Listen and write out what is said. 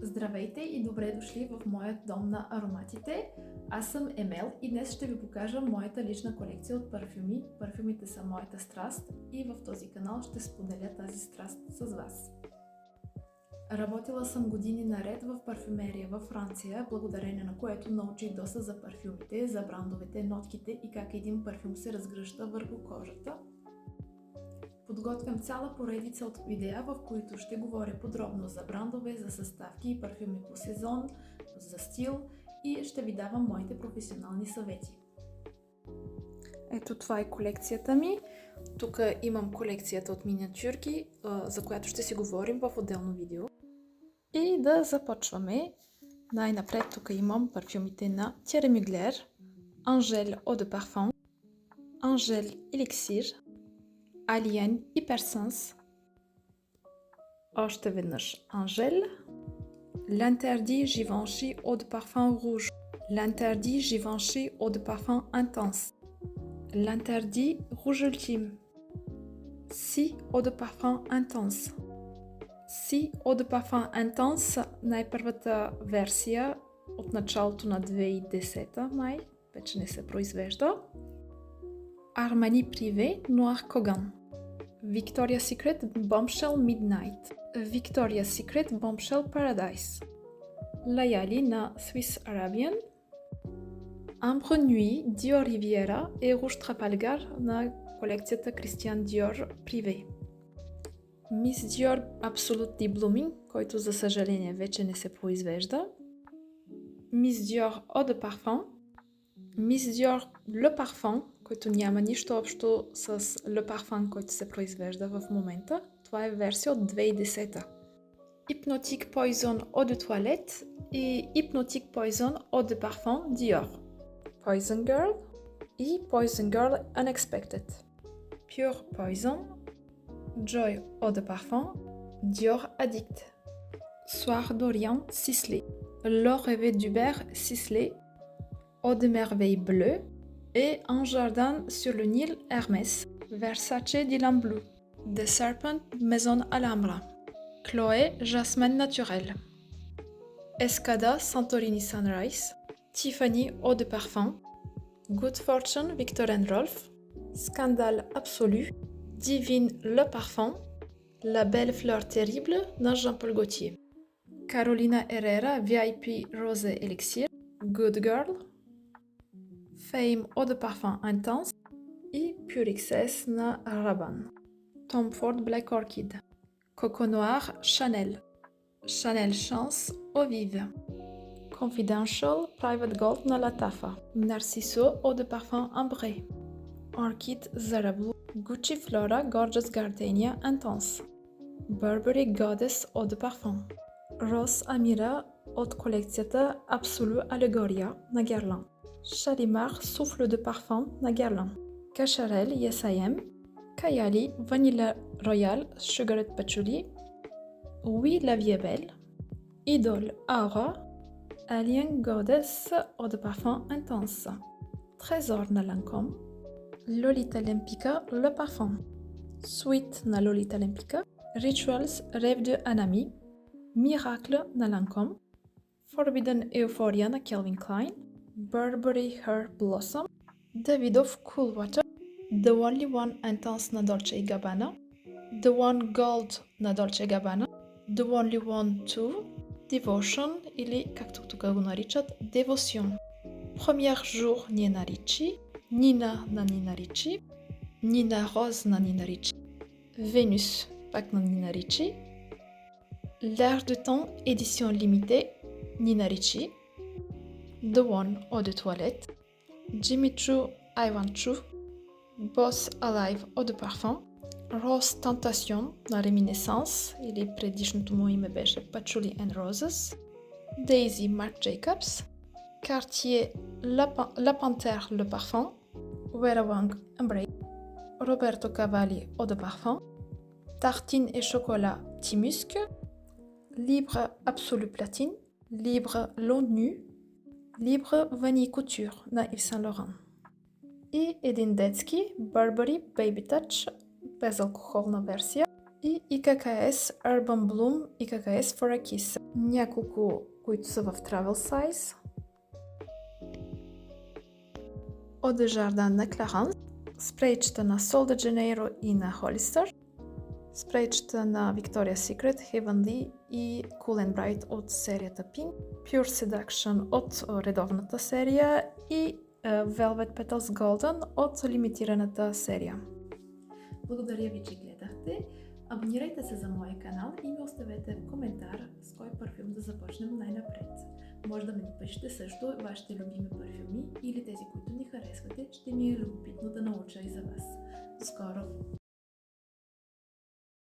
Здравейте и добре дошли в моят дом на ароматите. Аз съм Емел и днес ще ви покажа моята лична колекция от парфюми. Парфюмите са моята страст и в този канал ще споделя тази страст с вас. Работила съм години наред в парфюмерия във Франция, благодарение на което научих доста за парфюмите, за брандовете, нотките и как един парфюм се разгръща върху кожата. Подготвям цяла поредица от видеа, в които ще говоря подробно за брандове, за съставки и парфюми по сезон, за стил и ще ви давам моите професионални съвети. Ето това е колекцията ми. Тук имам колекцията от миниатюрки, за която ще си говорим в отделно видео. И да започваме. Най-напред тук имам парфюмите на Thierry Mugler, Angèle Eau de Parfum, Angèle Elixir, Alien Hypersense, още веднъж Angèle, L'Interdit Givenchy Eau de Parfum Rouge, L'Interdit Givenchy Eau de Parfum Intense, L'Interdit Rouge Ultime, Si Eau de Parfum Intense. Si Eau de Parfum Intense, най-първата версия от началото на 2010 май, вече не се произвежда. Armani Privé Noir Kogan, Victoria's Secret Bombshell Midnight, Victoria's Secret Bombshell Paradise, Layali на Swiss Arabian, Ambre Nuit Dior Riviera и Rouge Trafalgar на колекцията Christian Dior Privé. Miss Dior Absolutely Blooming, който за съжаление вече не се произвежда, Miss Dior Eau de Parfum, Miss Dior Le Parfum, който няма нищо общо с Le Parfum, който се произвежда в момента. Това е версия от 2010. Hypnotic Poison Eau de Toilette и Hypnotic Poison Eau de Parfum Dior. Poison Girl и Poison Girl Unexpected. Pure Poison, Joy Eau de Parfum, Dior Addict. Soir d'Orient Sisley, L'Or Rêvé d'Hubert Sisley, Eau de Merveille Bleue et Un Jardin sur le Nil Hermès, Versace Dylan Blue, The Serpent Maison Alhambra, Chloé Jasmine Naturel, Escada Santorini Sunrise, Tiffany Eau de Parfum, Good Fortune Viktor & Rolf, Scandale Absolu, Divine Le Parfum, La Belle Fleur Terrible de Jean-Paul Gaultier, Carolina Herrera VIP Rose Elixir, Good Girl, Fame Eau de Parfum Intense и Pure Excess на Rabanne. Tom Ford Black Orchid, Coco Noir Chanel, Chanel Chance Eau Vive, Confidential Private Gold na Latafa, Narciso Eau de Parfum Ambré, Orchid Zara Blue, Gucci Flora Gorgeous Gardenia Intense, Burberry Goddess Eau de Parfum, Rose Amira от колекцията Absolu Allegoria на Guerlain, Shalimar Souffle de Parfum на Guerlain, Cacharel Yes I Am, Kayali Vanilla Royal Sugared Patchouli, Oui la vie est belle, Idol Aura, Alien Goddess Eau de Parfum Intense, Trésor na Lancôme, Lolita Lempicka Le Parfum, Sweet na Lolita Lempicka, Rituals Rêve de Anami, Miracle na Lancôme, Forbidden Euphoria na Calvin Klein, Burberry Her Blossom, Davidoff Cool Water, The Only One Intense na Dolce & Gabbana, The One Gold на Dolce & Gabbana, The Only One 2, Devotion или както тук го наричат Devotion, Premier Jour Nina Ricci, Nina на Nina Ricci, Nina Rose на Nina Ricci, Venus пак на Nina Ricci, L'air de temps édition limitée Nina Ricci, The One Eau de Toilette, Jimmy Choo I Want Choo, Boss Alive Eau de Parfum, Rose Tentation на Reminiscence или предишното му име беше Patchouli and Roses, Daisy Marc Jacobs, Cartier La Panthère Le Parfum, Vera Wang Embrace, Roberto Cavalli Eau de Parfum, Tartine et Chocolat Timusque, Libre Absolu Platine, Libre L'Eau Nue, Libre Vanille Couture на Yves Saint Laurent. И един детски Burberry Baby Touch безалкохолна версия, и ИККС Urban Bloom ИККС for a Kiss. Няколко, които са в Travel Size. Eau de Jardin на Clarins, спрейчета на Sol de Janeiro и на Hollister, спрейчета на Victoria's Secret, Heavenly и Cool and Bright от серията Pink, Pure Seduction от редовната серия и Velvet Petals Golden от лимитираната серия. Благодаря ви, че гледахте. Абонирайте се за моя канал и ми оставете коментар с кой парфюм да започнем най-напред. Може да ми напишете също вашите любими парфюми или тези, които ни харесвате, ще ми е любопитно да науча и за вас. До скоро!